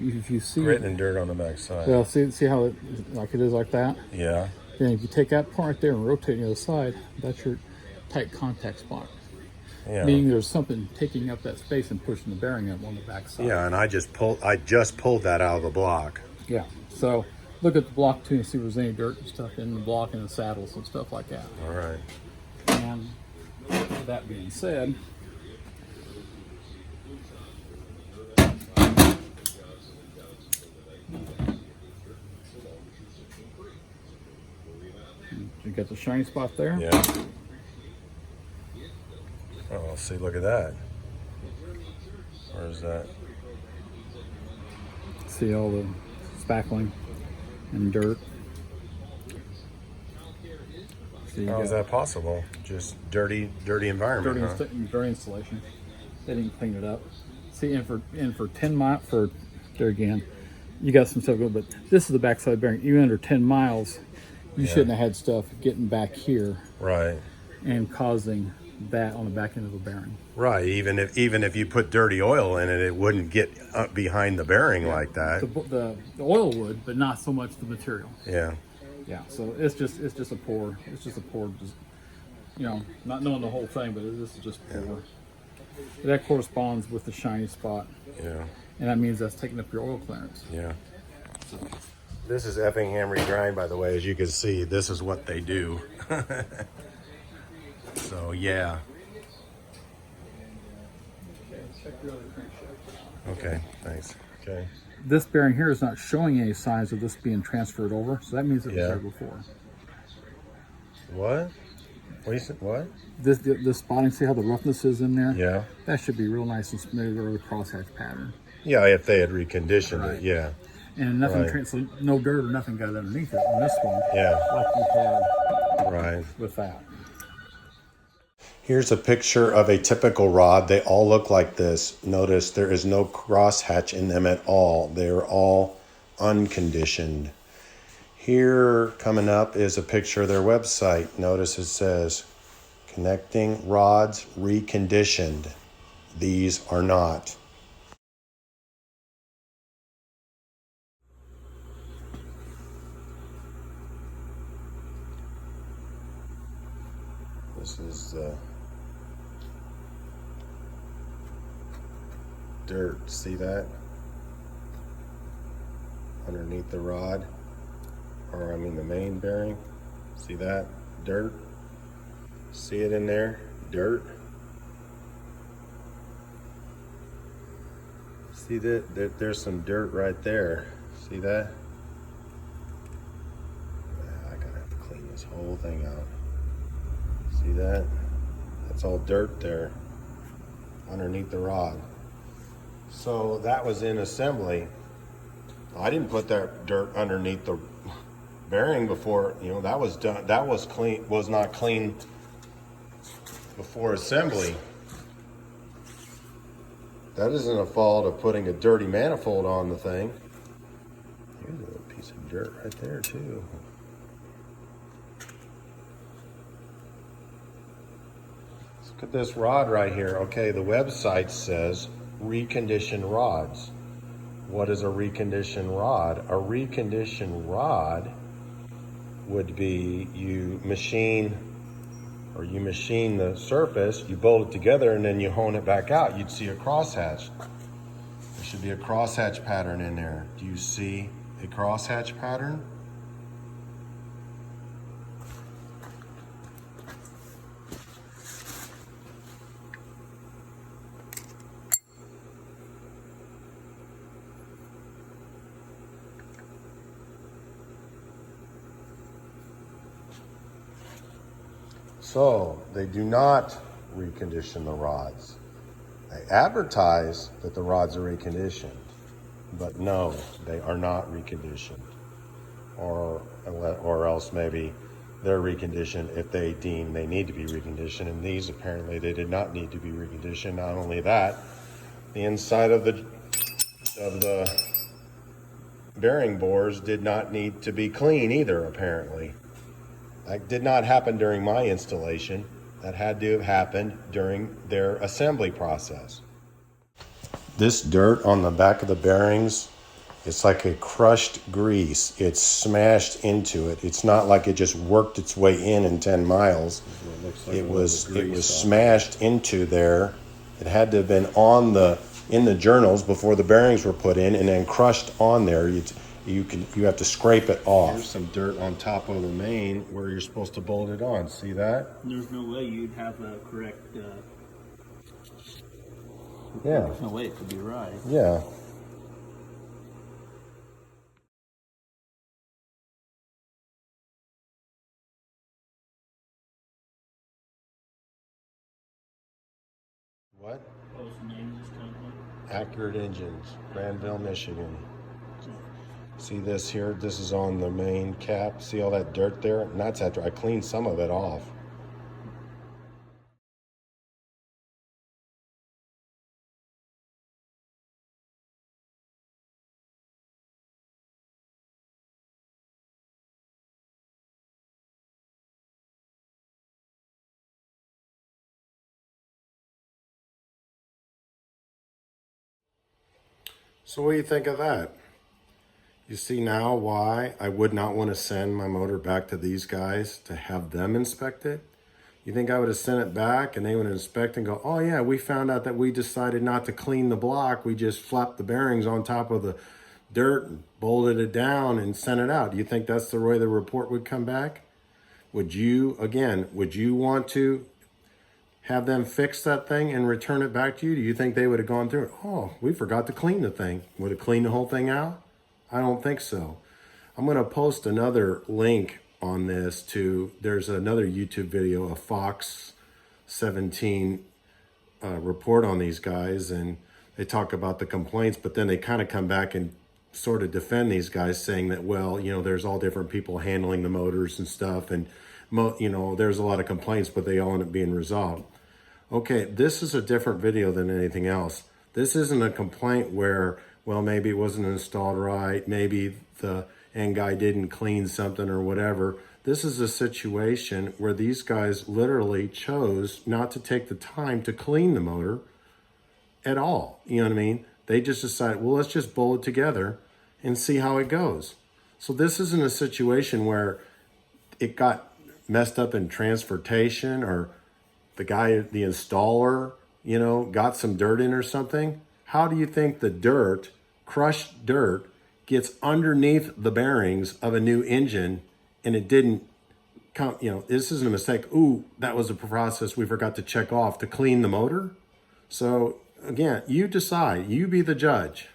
If you see Grit and dirt on the back side. well, see how it is like that. Yeah. Then if you take that part right there and rotate it to the side, that's your tight contact spot. Yeah. Meaning there's something taking up that space and pushing the bearing up on the back side. Yeah, and I just pulled that out of the block. Yeah. So look at the block too and see if there's any dirt and stuff in the block and the saddles and stuff like that. All right. And with that being said, you got the shiny spot there. Yeah. Oh, see, look at that. Where's that? See all the spackling and dirt. How is that possible? Just dirty environment. Dirty installation. They didn't clean it up. See, and for 10 miles, for there again, you got some stuff going, but this is the backside bearing. Even under 10 miles, you shouldn't have had stuff getting back here. Right. And causing that on the back end of the bearing. Right. Even if you put dirty oil in it, it wouldn't get up behind the bearing like that. The oil would, but not so much the material. Yeah. Yeah. So it's just a poor, you know, not knowing the whole thing, but this is just poor. Yeah. That corresponds with the shiny spot. Yeah. And that means that's taking up your oil clearance. Yeah. So. This is Effingham Regrind, by the way. As you can see, this is what they do. So, yeah. Okay, thanks. Okay. This bearing here is not showing any signs of this being transferred over, so that means it was there before. What? What you said? What? This spotting, see how the roughness is in there? Yeah. That should be real nice and smooth over the crosshatch pattern. Yeah, if they had reconditioned it, yeah. And nothing, so no dirt or nothing got underneath it on this one. Yeah. Like you had with that. Here's a picture of a typical rod. They all look like this. Notice there is no crosshatch in them at all. They're all unconditioned. Here coming up is a picture of their website. Notice it says, connecting rods reconditioned. These are not. This is dirt. See that? Underneath the rod, or I mean the main bearing. See that? Dirt. See it in there? Dirt. See that? There's some dirt right there. See that? I gotta have to clean this whole thing out. See that? That's all dirt there underneath the rod. So that was in assembly. I didn't put that dirt underneath the bearing before, you know, that was done. That was clean, was not clean before assembly. That isn't a fault of putting a dirty manifold on the thing. Here's a piece of dirt right there too. Look at this rod right here. Okay, the website says reconditioned rods. What is a reconditioned rod? A reconditioned rod would be you machine the surface, you bolt it together, and then you hone it back out. You'd see a crosshatch. There should be a crosshatch pattern in there. Do you see a crosshatch pattern? So they do not recondition the rods. They advertise that the rods are reconditioned, but no, they are not reconditioned. Or else maybe they're reconditioned if they deem they need to be reconditioned, and these apparently they did not need to be reconditioned. Not only that, the inside of the bearing bores did not need to be clean either, apparently. That did not happen during my installation. That had to have happened during their assembly process. This dirt on the back of the bearings It's like a crushed grease. It's smashed into it. It's not like it just worked its way in 10 miles. It was smashed into there. It had to have been in the journals before the bearings were put in, and then crushed on there. You have to scrape it off. There's some dirt on top of the main where you're supposed to bolt it on. See that? There's no way you'd have a correct. Yeah. There's no way it could be right. Yeah. What? What was the name of this company? Accurate Engines, Granville, Michigan. See this here? This is on the main cap. See all that dirt there? And that's after I cleaned some of it off. So what do you think of that? You see now why I would not want to send my motor back to these guys to have them inspect it? You think I would have sent it back and they would inspect and go, oh yeah, we found out that we decided not to clean the block. We just flapped the bearings on top of the dirt and bolted it down and sent it out. Do you think that's the way the report would come back? Would you want to have them fix that thing and return it back to you? Do you think they would have gone through it? Oh, we forgot to clean the thing. Would have cleaned the whole thing out? I don't think so. I'm going to post another link on this there's another YouTube video, a Fox 17 report on these guys, and they talk about the complaints, but then they kind of come back and sort of defend these guys, saying that, well, there's all different people handling the motors and stuff, and there's a lot of complaints, but they all end up being resolved. Okay, this is a different video than anything else. This isn't a complaint where, well, maybe it wasn't installed right, maybe the end guy didn't clean something or whatever. This is a situation where these guys literally chose not to take the time to clean the motor at all. You know what I mean? They just decided, well, let's just bolt it together and see how it goes. So this isn't a situation where it got messed up in transportation, or the installer, got some dirt in or something. How do you think the crushed dirt, gets underneath the bearings of a new engine and it didn't come, this isn't a mistake. Ooh, that was a process we forgot to check off to clean the motor. So again, you decide, you be the judge.